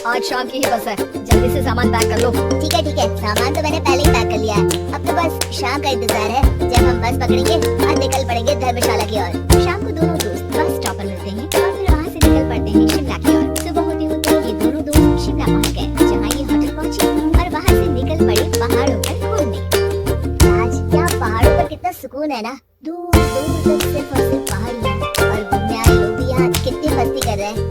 आज शाम की ही बस है, जल्दी से सामान पैक कर लो। ठीक है, सामान तो मैंने पहले ही पैक कर लिया है। अब तो बस शाम का इंतजार है, जब हम बस पकड़ेंगे और निकल पड़ेंगे धर्मशाला की ओर। शाम को दोनों दोस्त बस स्टॉप पर मिलते हैं और फिर वहाँ से निकल पड़ते हैं शिमला की ओर। सुबह होते होते ये दोनों दोस्त शिमला पहुँच गए, जहाँ ये होटल पहुँचे और वहाँ से निकल पड़े पहाड़ों पर घूमने। आज यहाँ पहाड़ों पर कितना सुकून है ना, दूर दूर तक सिर्फ और सिर्फ पहाड़ ही है और घूमने आए लोग भी यहाँ कितनी मस्ती कर रहे हैं।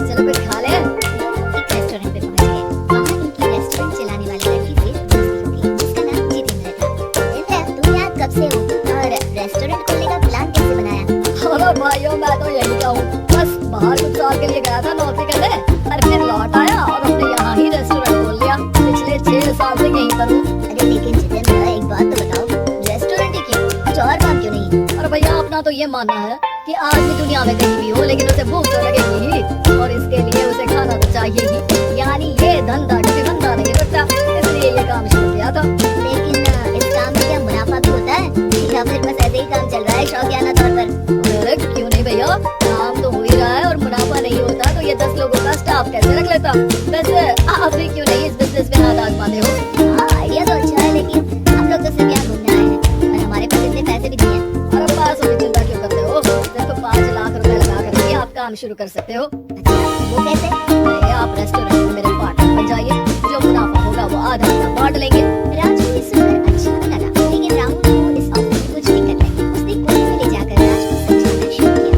चलो फिर खा ले। एक रेस्टोरेंट पे पहुंच गए। वहाँ इनकी रेस्टोरेंट चलाने वाले लड़की से दोस्ती हो गई, जिसका नाम जितेंद्र था। जितेंद्र, तुम यहाँ कब से हो और रेस्टोरेंट खोलने का प्लान कैसे बनाया? हेलो भाइयों, मैं तो यही का हूँ। बस बाहर कुछ साल के लिए गया था नौकरी करने, और फिर लौट आया और अपने यहाँ ही रेस्टोरेंट खोल लिया। पिछले 6 साल से यहीं पर हूँ। अरे लेकिन जितेंद्र, एक बात तो बताओ, रेस्टोरेंट ही क्यों, कुछ और काम क्यों नहीं? अरे भैया, अपना तो ये मानना है कि आदमी दुनिया में कहीं भी हो लेकिन उसे भूख तो लगेगी ही, और इसके लिए उसे खाना तो चाहिए ही। यानी ये धंधा किसी धंधा नहीं करता, इसलिए ये काम शुरू किया था। लेकिन इस काम में क्या मुनाफा भी होता है या फिर बस ऐसे ही काम चल रहा है शौकियाना तौर पर? अरे क्यों नहीं भैया, काम तो हो ही रहा है और मुनाफा नहीं होता तो ये 10 लोगों का स्टाफ कैसे रख लेता। वैसे आप भी क्यों नहीं इस बिजनेस में हाथ आजमाते हो? हाँ, आइडिया तो अच्छा है, लेकिन हम लोग तो सिर्फ यहाँ घूमने आए हैं और हमारे पास इतने पैसे भी नहीं है। अरे पैसों की चिंता क्यों करते हो? सिर्फ 5 लाख रुपए लगा कर भी आप काम शुरू कर सकते हो। अच्छा, वो कैसे? अरे आप रेस्टोरेंट में मेरे पार्टनर बन जाइए, जो मुनाफा होगा वो आधा आधा बांट लेंगे। राज को ये सुनकर अच्छा तो लगा, लेकिन राहुल को इस ऑफर में कुछ दिक्कत है। उसने कोने में ले जाकर राज को समझाना शुरू किया।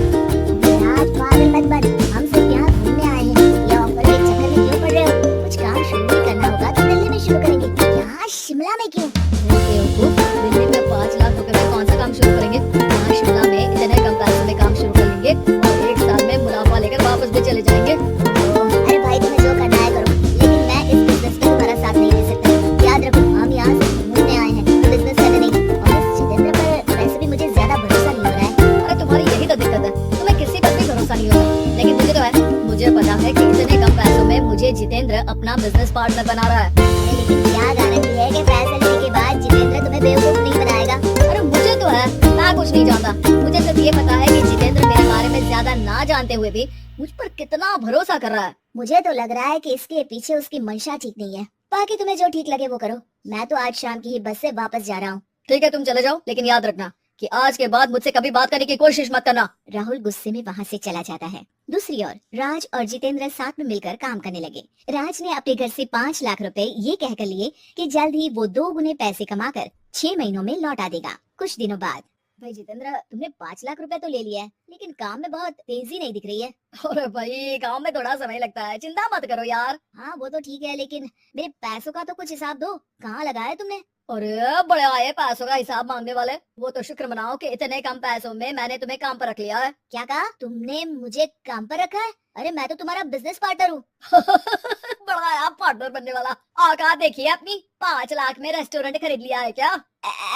राज, पागल मत बन, हम सिर्फ यहाँ घूमने आए हैं, ये ऑफर के चक्कर में क्यों पड़ रहे हो? कुछ काम शुरू ही करना होगा तो दिल्ली में शुरू करेंगे, यहाँ शिमला में क्यों? बेवकूफ, दिल्ली में 5 लाख रुपए में कौन सा काम शुरू करेंगे? यहाँ शिमला में इतने कम पैसों में काम शुरू कर लेंगे और 1 साल में मुनाफा लेकर वापस भी चले जाएंगे। अरे भाई, तुम्हें जो करना है करो, लेकिन मैं इस बिजनेस में तुम्हारा साथ नहीं दे सकता। याद रखो, हम यहाँ से घूमने आए हैं, बिजनेस करने नहीं। और इस जितेंद्र पर वैसे भी मुझे ज्यादा भरोसा नहीं हो रहा है। अरे तुम्हारी यही तो दिक्कत है, तुम्हें किसी पर भी भरोसा नहीं होता, लेकिन मुझे तो है। मुझे पता है कि इतने कम पैसों में मुझे जितेंद्र अपना बिजनेस पार्टनर बना रहा है। अरे लेकिन क्या गारंटी है कि पैसा लेने के बाद जितेंद्र तुम्हें बेवकूफ नहीं बनाएगा? अरे मुझे तो है, मैं कुछ नहीं जानता। मुझे सिर्फ ये पता है कि जितेंद्र मेरे बारे में ज्यादा ना जानते हुए भी मुझ पर कितना भरोसा कर रहा है। मुझे तो लग रहा है कि इसके पीछे उसकी मंशा ठीक नहीं है। बाकी तुम्हें जो ठीक लगे वो करो। मैं तो आज शाम की ही बस से वापस जा रहा हूँ। ठीक है, तुम चले जाओ, लेकिन याद रखना कि आज के बाद मुझसे कभी बात करने की कोशिश मत करना। राहुल गुस्से में वहाँ से चला जाता है। दूसरी ओर राज और जितेंद्र साथ में मिलकर काम करने लगे। राज ने अपने घर से 5 लाख रुपए ये कहकर लिए कि जल्द ही वो 2 गुने पैसे कमाकर 6 महीनों में लौटा देगा। कुछ दिनों बाद, भाई जितेंद्र, तुमने 5 लाख रुपए तो ले लिया है, लेकिन काम में बहुत तेजी नहीं दिख रही है। अरे भाई, काम में थोड़ा समय लगता है, चिंता मत करो यार। हाँ वो तो ठीक है, लेकिन मेरे पैसों का तो कुछ हिसाब दो, कहाँ लगाया तुमने? अरे बड़े आए पैसों का हिसाब मांगने वाले। वो तो शुक्र मनाओ कि इतने कम पैसों में मैंने तुम्हें काम पर रख लिया है। क्या कहा? तुमने मुझे काम पर रखा है? अरे मैं तो तुम्हारा बिजनेस पार्टनर हूँ। बड़ा आया पार्टनर बनने वाला। औकात देखिए अपनी, 5 लाख में रेस्टोरेंट खरीद लिया है क्या?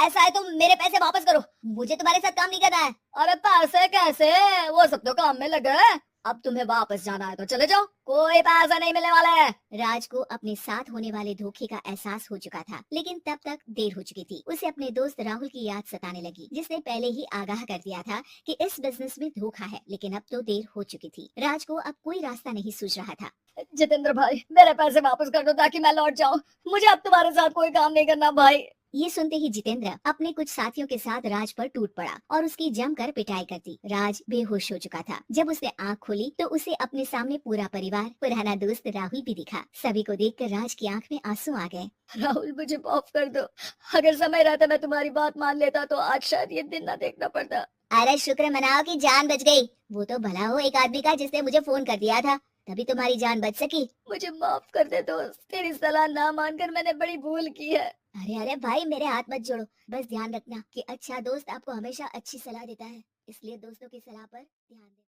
ऐसा है तो मेरे पैसे वापस करो, मुझे तुम्हारे साथ काम नहीं करना है। अरे पैसे कैसे, वो सब तो काम में लगे। अब तुम्हें वापस जाना है तो चले जाओ, कोई पैसा नहीं मिलने वाला है। राज को अपने साथ होने वाले धोखे का एहसास हो चुका था, लेकिन तब तक देर हो चुकी थी। उसे अपने दोस्त राहुल की याद सताने लगी, जिसने पहले ही आगाह कर दिया था कि इस बिजनेस में धोखा है, लेकिन अब तो देर हो चुकी थी। राज को अब कोई रास्ता नहीं सूझ रहा था। जितेंद्र भाई, मेरे पैसे वापस कर दो ताकि मैं लौट जाऊं। मुझे अब तुम्हारे साथ कोई काम नहीं करना भाई। ये सुनते ही जितेंद्र अपने कुछ साथियों के साथ राज पर टूट पड़ा और उसकी जमकर पिटाई कर दी। राज बेहोश हो चुका था। जब उसने आंख खोली तो उसे अपने सामने पूरा परिवार, पुराना दोस्त राहुल भी दिखा। सभी को देखकर राज की आंख में आंसू आ गए। राहुल, मुझे माफ कर दो। अगर समय रहता मैं तुम्हारी बात मान लेता तो आज शायद ये दिन ना देखना पड़ता। अरे शुक्र मनाओ कि जान बच गई। वो तो भला हो एक आदमी का जिसने मुझे फोन कर दिया था, तभी तुम्हारी जान बच सकी। मुझे माफ कर दे दोस्त, तेरी सलाह ना मानकर मैंने बड़ी भूल की है। अरे भाई, मेरे हाथ मत जोड़ो। बस ध्यान रखना कि अच्छा दोस्त आपको हमेशा अच्छी सलाह देता है, इसलिए दोस्तों की सलाह पर ध्यान देना।